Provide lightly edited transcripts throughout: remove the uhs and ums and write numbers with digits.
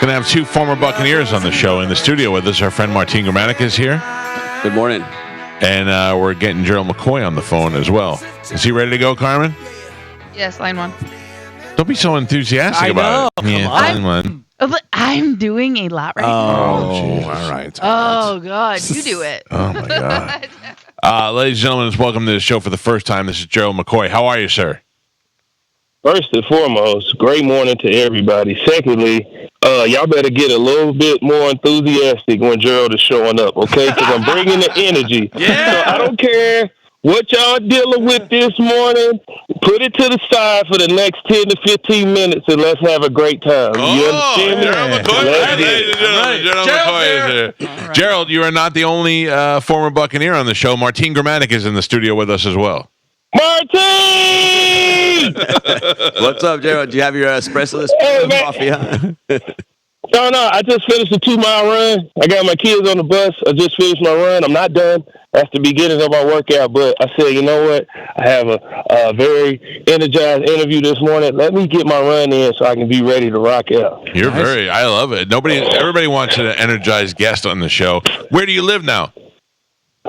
Going to have two former Buccaneers on the show in the studio with us. Our friend Martin Gramatic is here. Good morning. And we're getting Gerald McCoy on the phone as well. Is he ready to go, Carmen? Yes, line one. Don't be so enthusiastic about it. Yeah, line one. I'm doing a lot right now. Oh, all right. Oh, God. You do it. Oh, my God. Ladies and gentlemen, welcome to the show for the first time. This is Gerald McCoy. How are you, sir? First and foremost, great morning to everybody. Secondly, y'all better get a little bit more enthusiastic when Gerald is showing up, okay? Because I'm bringing the energy. Yeah. So I don't care what y'all dealing with this morning. Put it to the side for the next 10 to 15 minutes and let's have a great time. You understand me? Gerald McCoy. Ladies and gentlemen, Gerald McCoy is here. Right. Gerald, you are not the only former Buccaneer on the show. Martin Gramatic is in the studio with us as well. Martin! What's up, Gerald? Do you have your espresso this coffee? Huh? No. I just finished a 2-mile run. I got my kids on the bus. I just finished my run. I'm not done. That's the beginning of my workout. But I said, you know what? I have a very energized interview this morning. Let me get my run in so I can be ready to rock out. I love it. Everybody wants an energized guest on the show. Where do you live now?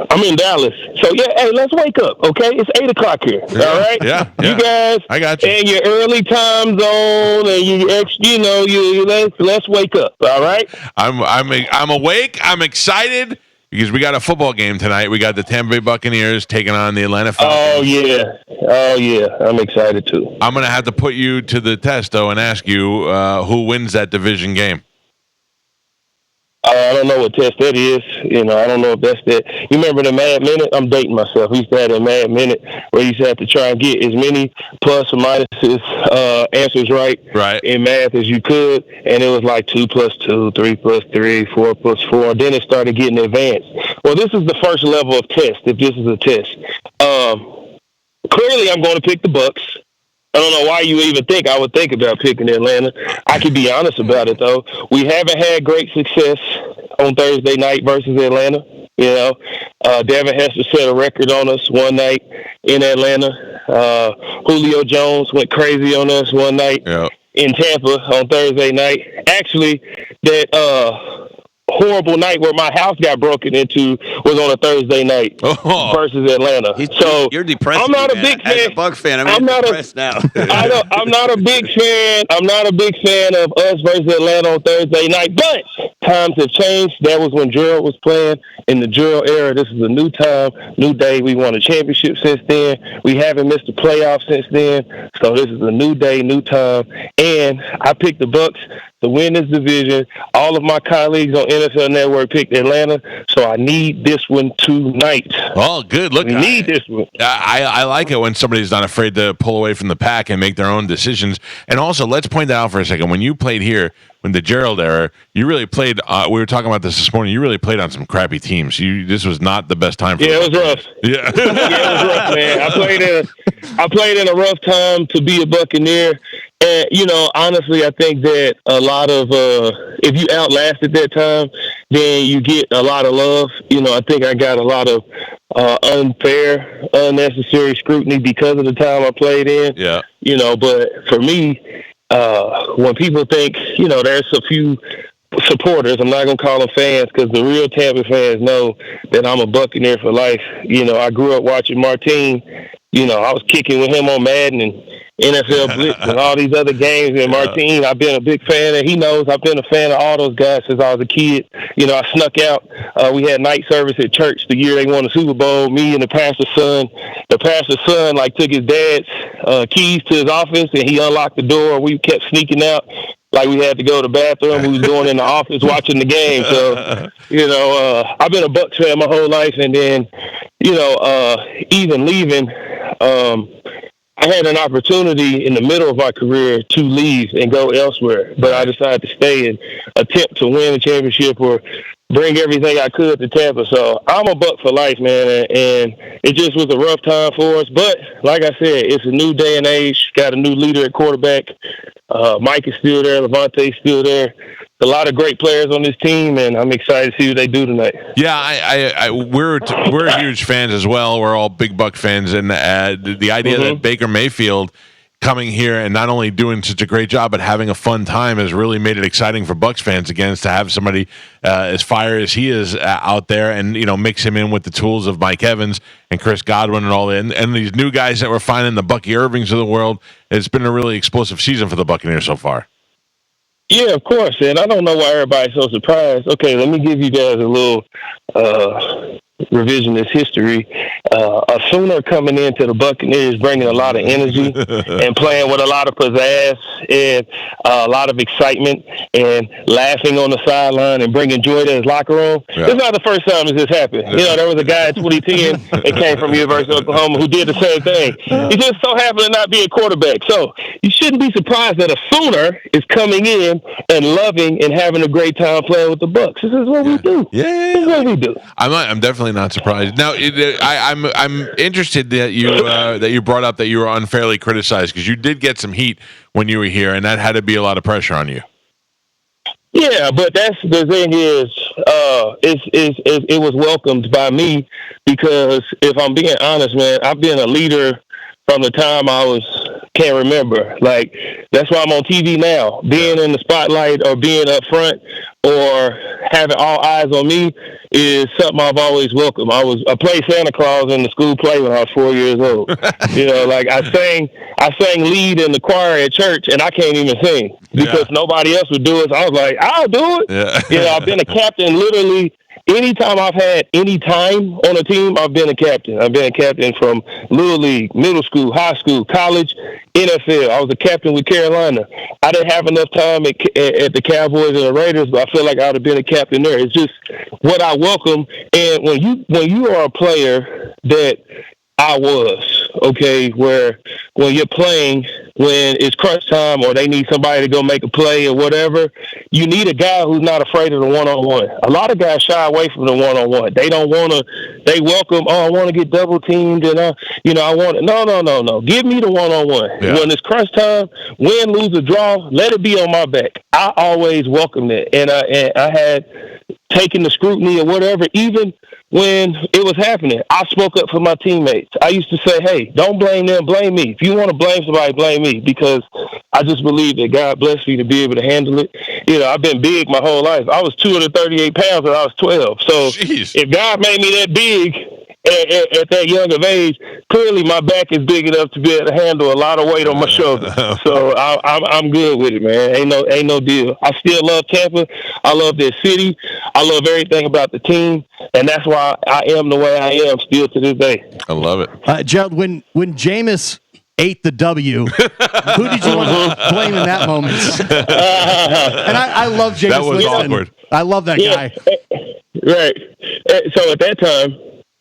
I'm in Dallas. So, hey, let's wake up, okay? It's 8 o'clock here, all right? Yeah. You guys, I got you. And your early time zone, and let's wake up, all right? I'm awake. I'm excited because we got a football game tonight. We got the Tampa Bay Buccaneers taking on the Atlanta Falcons. Oh, yeah. I'm excited, too. I'm going to have to put you to the test, though, and ask you who wins that division game. I don't know what test that is. I don't know if that's that. You remember the Mad Minute? I'm dating myself. We used to have a Mad Minute where you used to have to try and get as many plus or minuses answers right in math as you could. And it was like 2 plus 2, 3 plus 3, 4 plus 4. Then it started getting advanced. Well, this is the first level of test, if this is a test. Clearly, I'm going to pick the Bucs. I don't know why you even think I would think about picking Atlanta. I can be honest about it, though. We haven't had great success on Thursday night versus Atlanta. Devin Hester set a record on us one night in Atlanta. Julio Jones went crazy on us one night in Tampa on Thursday night. Actually, that horrible night where my house got broken into was on a Thursday night versus Atlanta. You're depressed. I'm not a big fan. As a Bug fan, I'm depressed now. I'm not a big fan. I'm not a big fan of us versus Atlanta on Thursday night. But times have changed. That was when Gerald was playing in the Gerald era. This is a new time, new day. We won a championship since then. We haven't missed a playoff since then. So this is a new day, new time. And I picked the Bucs to win this division. All of my colleagues on NFL Network picked Atlanta, so I need this one tonight. Oh, good. Look, we need this one. I like it when somebody's not afraid to pull away from the pack and make their own decisions. And also, let's point that out for a second. When you played here, in the Gerald era, you really played. We were talking about this morning. You really played on some crappy teams. This was not the best time for it was rough. Yeah. It was rough, man. I played in a rough time to be a Buccaneer. And, honestly, I think that a lot of, if you outlasted that time, then you get a lot of love. I think I got a lot of unfair, unnecessary scrutiny because of the time I played in. Yeah. But for me, when people think, there's a few supporters, I'm not going to call them fans because the real Tampa fans know that I'm a Buccaneer for life. I grew up watching Martin. I was kicking with him on Madden and NFL Blitz and all these other games. And Martin, I've been a big fan, and he knows I've been a fan of all those guys since I was a kid. I snuck out. We had night service at church the year they won the Super Bowl. Me and the pastor's son. The pastor's son took his dad's keys to his office, and he unlocked the door. We kept sneaking out. Like we had to go to the bathroom. We was going in the office watching the game. So, I've been a Bucs fan my whole life. And then, even leaving, I had an opportunity in the middle of my career to leave and go elsewhere. But I decided to stay and attempt to win a championship or bring everything I could to Tampa. So I'm a Buck for life, man. And it just was a rough time for us. But like I said, it's a new day and age. Got a new leader at quarterback. Mike is still there. Levante's still there. A lot of great players on this team, and I'm excited to see what they do tonight. Yeah, we're huge fans as well. We're all big Buck fans, and the idea that Baker Mayfield coming here and not only doing such a great job, but having a fun time has really made it exciting for Bucs fans again to have somebody as fire as he is out there, and mix him in with the tools of Mike Evans and Chris Godwin and all that, and these new guys that we're finding, the Bucky Irvings of the world. It's been a really explosive season for the Buccaneers so far. Yeah, of course, and I don't know why everybody's so surprised. Okay, let me give you guys a little revisionist history. A Sooner coming into the Buccaneers, bringing a lot of energy and playing with a lot of pizzazz and a lot of excitement and laughing on the sideline and bringing joy to his locker room. Yeah. It's not the first time this has happened. There was a guy in 2010 that came from University of Oklahoma who did the same thing. He just so happened to not be a quarterback. So you shouldn't be surprised that a Sooner is coming in and loving and having a great time playing with the Bucs. This is what we do. Yeah. This is what we do. I'm definitely not surprised. Now, I'm interested that you brought up that you were unfairly criticized, because you did get some heat when you were here, and that had to be a lot of pressure on you. Yeah, but that's the thing is, it was welcomed by me, because if I'm being honest, man, I've been a leader from the time can't remember. Like, that's why I'm on TV now. Being in the spotlight or being up front or having all eyes on me is something I've always welcomed. I played Santa Claus in the school play when I was 4 years old. Like I sang lead in the choir at church, and I can't even sing because nobody else would do it. So I was like, I'll do it. Yeah. I've been a captain literally. Anytime I've had any time on a team, I've been a captain. I've been a captain from Little League, middle school, high school, college, NFL. I was a captain with Carolina. I didn't have enough time at the Cowboys and the Raiders, but I feel like I would have been a captain there. It's just what I welcome. And when you are a player that I was, okay, where when you're playing, when it's crunch time or they need somebody to go make a play or whatever, you need a guy who's not afraid of the one-on-one. A lot of guys shy away from the one-on-one. They don't want to, they welcome, I want to get double teamed and, I want to, no. Give me the one-on-one. Yeah. When it's crunch time, win, lose, or draw, let it be on my back. I always welcomed it. And I had taken the scrutiny or whatever, even when it was happening, I spoke up for my teammates. I used to say, hey, don't blame them, blame me. If you want to blame somebody, blame me, because I just believe that God blessed me to be able to handle it. I've been big my whole life. I was 238 pounds when I was 12. So If God made me that big at that young of age, clearly my back is big enough to be able to handle a lot of weight on my shoulders. So I'm good with it, man. Ain't no deal. I still love Tampa. I love their city. I love everything about the team, and that's why I am the way I am still to this day. I love it. Gerald, when Jameis ate the W, who did you want to blame in that moment? And I love Jameis. That was Winston. awkward. I love that guy. Right. So at that time,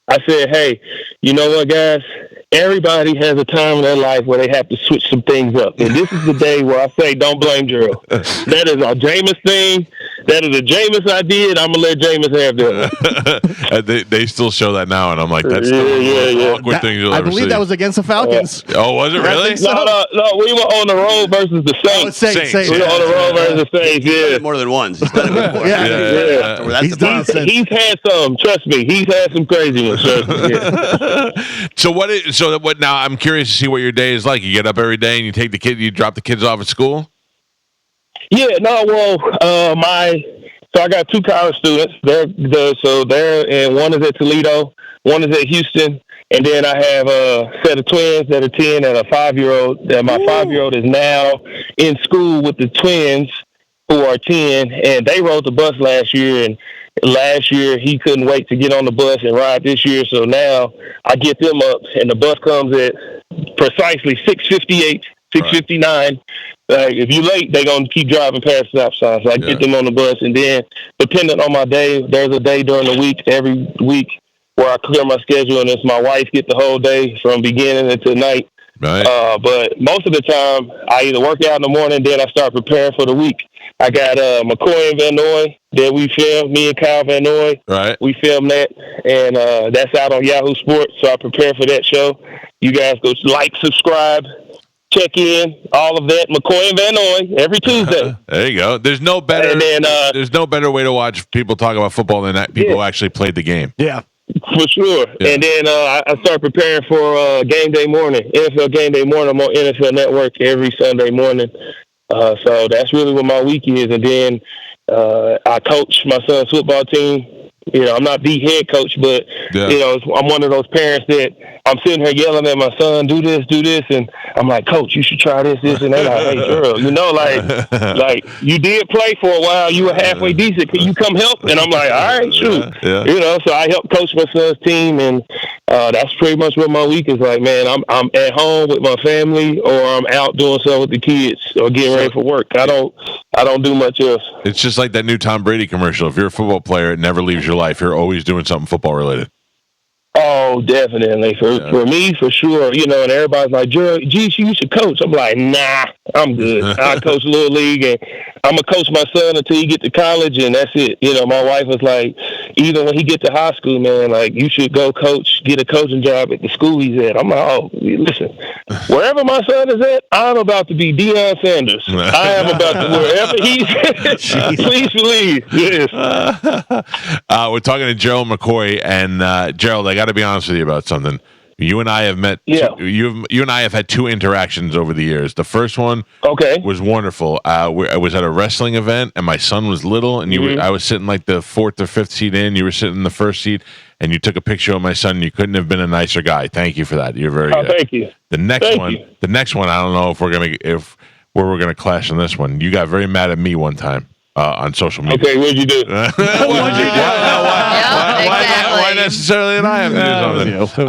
I said, hey, you know what, guys? Everybody has a time in their life where they have to switch some things up. And this is the day where I say, don't blame Gerald. That is a Jameis thing. That is a Jameis idea, and I'm going to let Jameis have that. They still show that now, and I'm like, that's the most awkward thing you'll ever see. I believe that was against the Falcons. Oh, was it really? So. No, we were on the road versus the Saints. Saints. We were on the road versus the Saints, yeah. More than once. He's done it before. Yeah. He's had some, trust me. He's had some crazy ones, trust me. Yeah. So what now, I'm curious to see what your day is like. You get up every day and you drop the kids off at school? Yeah, so I got two college students. They're and one is at Toledo, one is at Houston, and then I have a set of twins that are 10 and a 5-year-old. That my 5-year-old is now in school with the twins who are 10, and they rode the bus last year, and last year he couldn't wait to get on the bus and ride this year, so now I get them up, and the bus comes at precisely 6:58, 6:59. If you're late, they're going to keep driving past the stop sign. So I get them on the bus. And then, depending on my day, there's a day during the week, every week, where I clear my schedule, and it's my wife get the whole day from beginning until night. Right. But most of the time, I either work out in the morning, then I start preparing for the week. I got McCoy and Van Noy that we film, me and Kyle Van Noy. Right. We film that, and that's out on Yahoo Sports, so I prepare for that show. You guys go like, subscribe, check in, all of that. McCoy and Van Noy every Tuesday. There you go. There's no better way to watch people talk about football than that people who actually played the game. Yeah. For sure. Yeah. And then I start preparing for game day morning, NFL game day morning. I'm on NFL Network every Sunday morning. So that's really what my week is. And then I coach my son's football team. You know, I'm not the head coach, but, you know, I'm one of those parents that I'm sitting here yelling at my son, do this. And I'm like, Coach, you should try this. And they're like, hey, Gerald, you know, like you did play for a while. You were halfway decent. Can you come help? And I'm like, all right, shoot. Yeah. You know, so I help coach my son's team. And that's pretty much what my week is like, man. I'm at home with my family, or I'm out doing something with the kids, or getting ready for work. I don't do much else. It's just like that new Tom Brady commercial. If you're a football player, it never leaves your life. You're always doing something football related. Oh, definitely. For me, for sure. You know, and everybody's like, Gerald, geez, you should coach. I'm like, nah, I'm good. I coach Little League, and I'm going to coach my son until he get to college, and that's it. You know, my wife was like, even when he get to high school, man, like, you should go coach, get a coaching job at the school he's at. I'm like, oh, listen, wherever my son is at, I'm about to be Deion Sanders. I am about to, wherever he's at, please believe. Yes. We're talking to Gerald McCoy, and Gerald, I got to be honest with you about something. You and I have met. Yeah. You and I have had two interactions over the years. The first one was wonderful. I was at a wrestling event, and my son was little, and I was sitting like the 4th or 5th seat in. You were sitting in the first seat, and you took a picture of my son. And you couldn't have been a nicer guy. Thank you for that. You're very good. Thank you. The next one, I don't know if we're gonna clash on this one. You got very mad at me one time on social media. Okay, what'd you do? Why necessarily did I have to do something?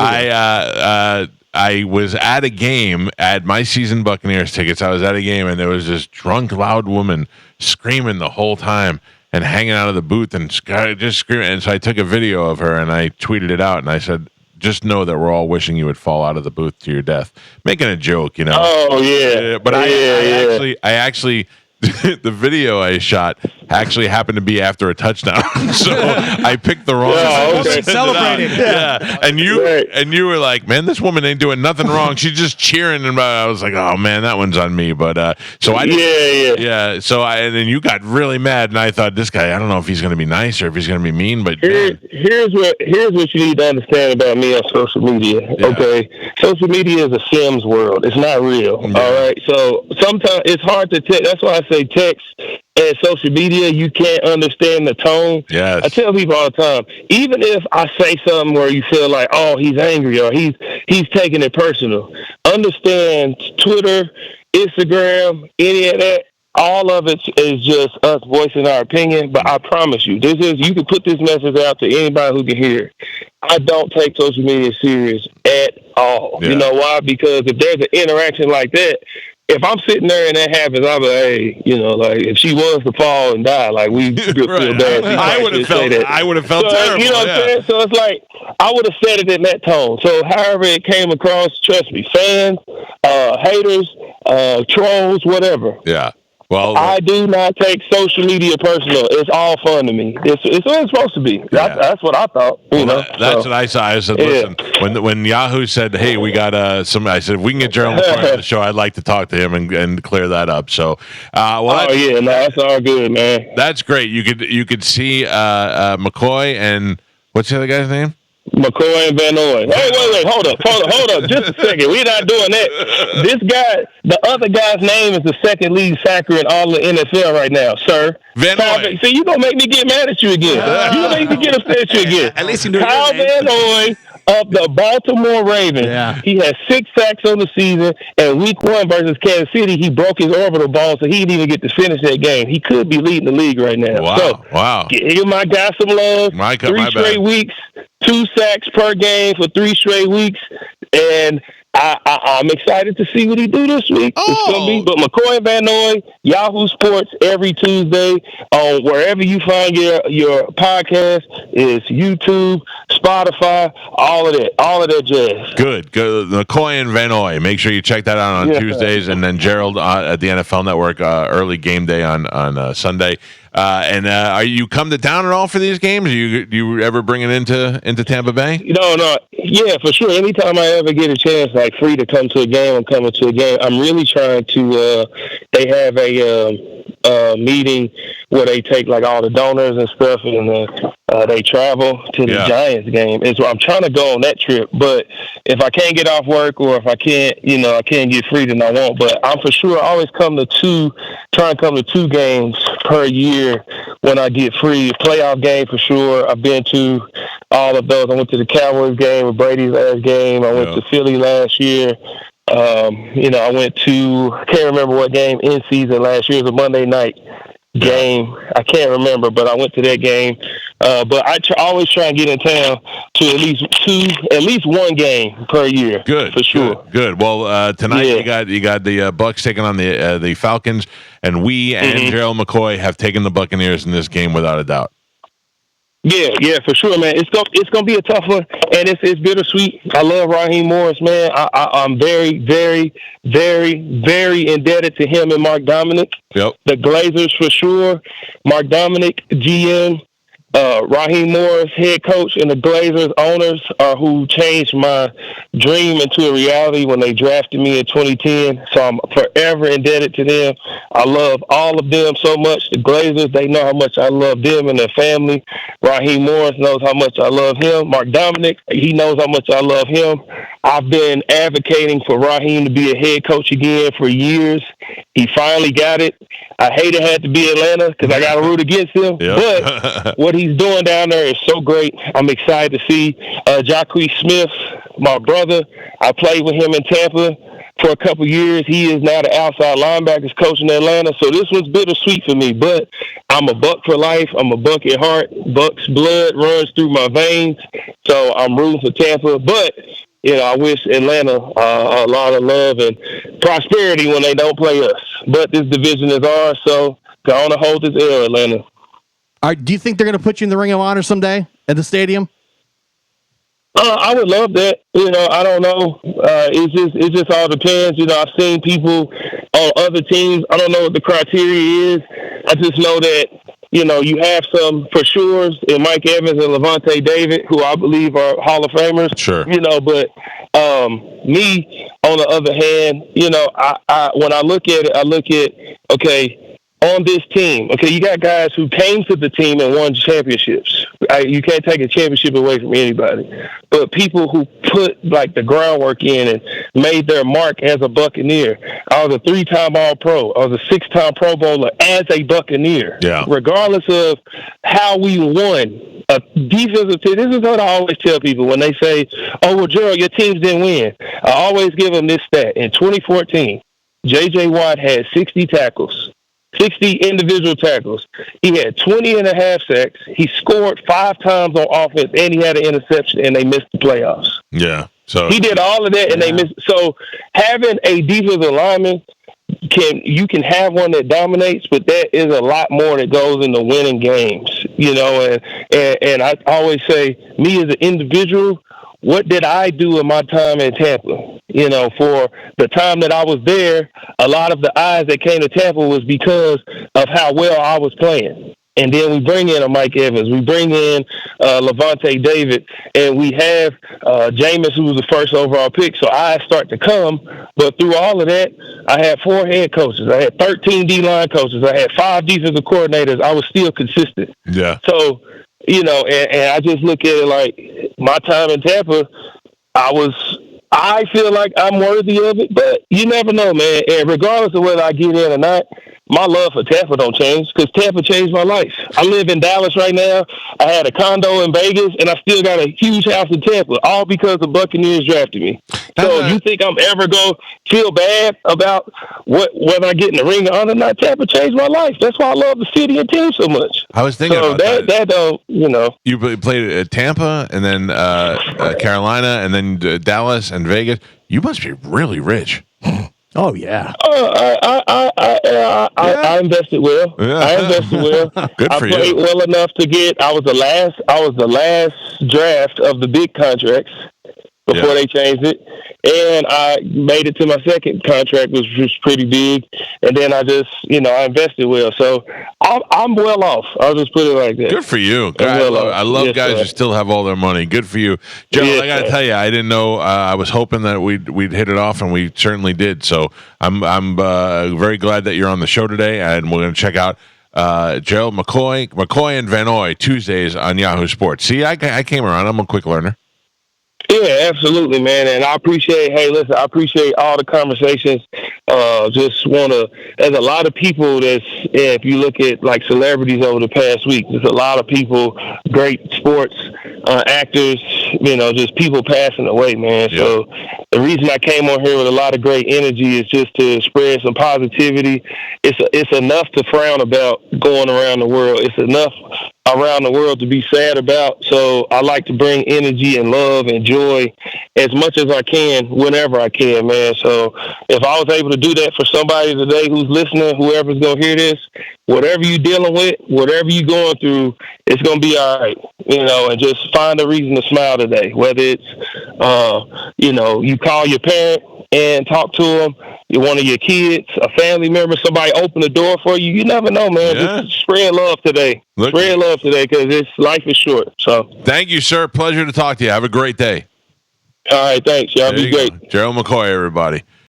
I was at a game, at my season Buccaneers tickets. I was at a game, and there was this drunk, loud woman screaming the whole time and hanging out of the booth and just screaming. And so I took a video of her and I tweeted it out, and I said, just know that we're all wishing you would fall out of the booth to your death. Making a joke, you know. Oh, yeah. But I actually the video I shot actually happened to be after a touchdown, so I picked the wrong. Celebrating, yeah. And you were like, "Man, this woman ain't doing nothing wrong. She's just cheering." And I was like, "Oh man, that one's on me." But so I So and then you got really mad, and I thought, this guy, I don't know if he's going to be nice or if he's going to be mean. But here's what you need to understand about me on social media. Yeah. Okay, social media is a Sims world. It's not real. Yeah. All right, so sometimes it's hard to text. That's why I say text and social media. You can't understand the tone. Yes. I tell people all the time, even if I say something where you feel like, oh, he's angry or he's taking it personal, understand Twitter, Instagram, any of that, all of it is just us voicing our opinion. But I promise you, you can put this message out to anybody who can hear it. I don't take social media serious at all. Yeah. You know why? Because if there's an interaction like that, if I'm sitting there and that happens, I'm like, hey, you know, like if she was to fall and die, like we feel bad. I would have felt terrible. You know what I'm saying? So it's like I would have said it in that tone. So however it came across, trust me, fans, haters, trolls, whatever. Yeah. Well, I do not take social media personal. It's all fun to me. It's what it's supposed to be. Yeah. That's what I thought. That's what I saw. I said, listen, when Yahoo said, hey, we got some, I said, if we can get Gerald McCoy on the show, I'd like to talk to him and clear that up. So, that's all good, man. That's great. You could see McCoy and what's the other guy's name? McCoy and Van Noy. Hey, wait, hold up, just a second. We're not doing that. This guy, the other guy's name is the second lead sacker in all the NFL right now, sir. Van Noy. See, you're going to make me get mad at you again. You're going to make me get upset at you again. At least you know Kyle Van Noy of the Baltimore Ravens. Yeah. He has 6 sacks on the season, and week 1 versus Kansas City, he broke his orbital ball, so he didn't even get to finish that game. He could be leading the league right now. Wow. Give my guy some love. 3 straight weeks, 2 sacks per game for 3 straight weeks, and I'm excited to see what he do this week. It's gonna be, but McCoy and Van Noy, Yahoo Sports every Tuesday on wherever you find your podcast is YouTube, Spotify, all of that jazz. Good. McCoy and Van Noy. Make sure you check that out on Tuesdays, and then Gerald at the NFL Network early game day on Sunday. And are you come to town at all for these games? You ever bring it into Tampa Bay? No. Yeah, for sure. Anytime I ever get a chance, like free to come to a game, I'm coming to a game. I'm really trying to. They have a meeting where they take like all the donors and stuff, and They travel to the Yeah. Giants game. And so I'm trying to go on that trip, but if I can't get off work or if I can't, I can't get free, then I won't. But I'm for sure always try and come to 2 games per year when I get free. Playoff game for sure. I've been to all of those. I went to the Cowboys game, Brady's last game. I went to Philly last year. I went to, I can't remember what game in season last year. It was a Monday night game. I can't remember, but I went to that game. But I always try and get in town to at least 1 game per year. Good, for sure. Good. Well, tonight you got the Bucs taking on the Falcons, and we and Gerald McCoy have taken the Buccaneers in this game without a doubt. Yeah, for sure, man. It's gonna be a tough one, and it's bittersweet. I love Raheem Morris, man. I'm very, very, very, very indebted to him and Mark Dominic. Yep. The Glazers for sure. Mark Dominic, GM. Raheem Morris, head coach, and the Glazers owners are who changed my dream into a reality when they drafted me in 2010. So I'm forever indebted to them. I love all of them so much. The Glazers, they know how much I love them and their family. Raheem Morris knows how much I love him. Mark Dominic, he knows how much I love him. I've been advocating for Raheem to be a head coach again for years. He finally got it. I hate it had to be Atlanta because I got to root against him. Yep. But what he's doing down there is so great. I'm excited to see Jacquez Smith, my brother. I played with him in Tampa for a couple years. He is now the outside linebackers coach in Atlanta. So this one's bittersweet for me. But I'm a Buck for life. I'm a Buck at heart. Buck's blood runs through my veins. So I'm rooting for Tampa. But I wish Atlanta a lot of love and prosperity when they don't play us. But this division is ours, so go on and hold this L, Atlanta. All right, do you think they're going to put you in the Ring of Honor someday at the stadium? I would love that. I don't know. It just all depends. I've seen people on other teams. I don't know what the criteria is. I just know that you have some for sure in Mike Evans and Levante David, who I believe are Hall of Famers. Sure. But me, on the other hand, I when I look at it, okay, on this team, okay, you got guys who came to the team and won championships. You can't take a championship away from anybody. But people who put the groundwork in and made their mark as a Buccaneer. I was a 3-time All-Pro. I was a 6-time Pro Bowler as a Buccaneer. Yeah. Regardless of how we won. A defensive team. This is what I always tell people when they say, "Oh, well, Gerald, your teams didn't win." I always give them this stat. In 2014, J.J. Watt had 60 tackles. 60 individual tackles. He had 20 and a half sacks. He scored 5 times on offense, and he had an interception, and they missed the playoffs. Yeah. So he did all of that, and they missed. So having a defensive lineman, you can have one that dominates, but that is a lot more that goes into winning games. And I always say, me as an individual, what did I do in my time in Tampa? For the time that I was there, a lot of the eyes that came to Tampa was because of how well I was playing. And then we bring in a Mike Evans. We bring in Levante David. And we have Jameis, who was the first overall pick. So eyes start to come. But through all of that, I had 4 head coaches. I had 13 D-line coaches. I had 5 defensive coordinators. I was still consistent. Yeah. So, and I just look at it like my time in Tampa, I feel like I'm worthy of it, but you never know, man. And regardless of whether I get in or not, my love for Tampa don't change because Tampa changed my life. I live in Dallas right now. I had a condo in Vegas, and I still got a huge house in Tampa, all because the Buccaneers drafted me. So you think I'm ever going to feel bad about whether I get in the Ring of Honor or not? Tampa changed my life. That's why I love the city and team so much. I was thinking about that don't, You played at Tampa and then Carolina and then Dallas and Vegas. You must be really rich. Oh yeah. I invested well. Yeah. I invested well. Good for you. I played well enough to get. I was the last draft of the big contracts before they changed it, and I made it to my second contract, which was pretty big. And then I just, I invested well, so I'm well off. I'll just put it like that. Good for you. I love guys who still have all their money. Good for you, Gerald. I got to tell you, I didn't know. I was hoping that we'd hit it off, and we certainly did. So I'm very glad that you're on the show today, and we're going to check out Gerald McCoy and Van Noy Tuesdays on Yahoo Sports. See, I came around. I'm a quick learner. Yeah, absolutely, man. And I appreciate all the conversations. Just want to, there's a lot of people if you look at like celebrities over the past week, there's a lot of people, great sports actors, just people passing away, man. Yep. So the reason I came on here with a lot of great energy is just to spread some positivity. It's enough to frown about going around the world. It's enough around the world to be sad about. So I like to bring energy and love and joy as much as I can, whenever I can, man. So if I was able to do that for somebody today who's listening, whoever's going to hear this, whatever you're dealing with, whatever you're going through, it's going to be all right, and just find a reason to smile today. Whether it's, you call your parent and talk to them, one of your kids, a family member, somebody open the door for you. You never know, man. Yeah. Just spread love today. Spread love today because life is short. So thank you, sir. Pleasure to talk to you. Have a great day. All right, thanks. Y'all be great. Gerald McCoy, everybody.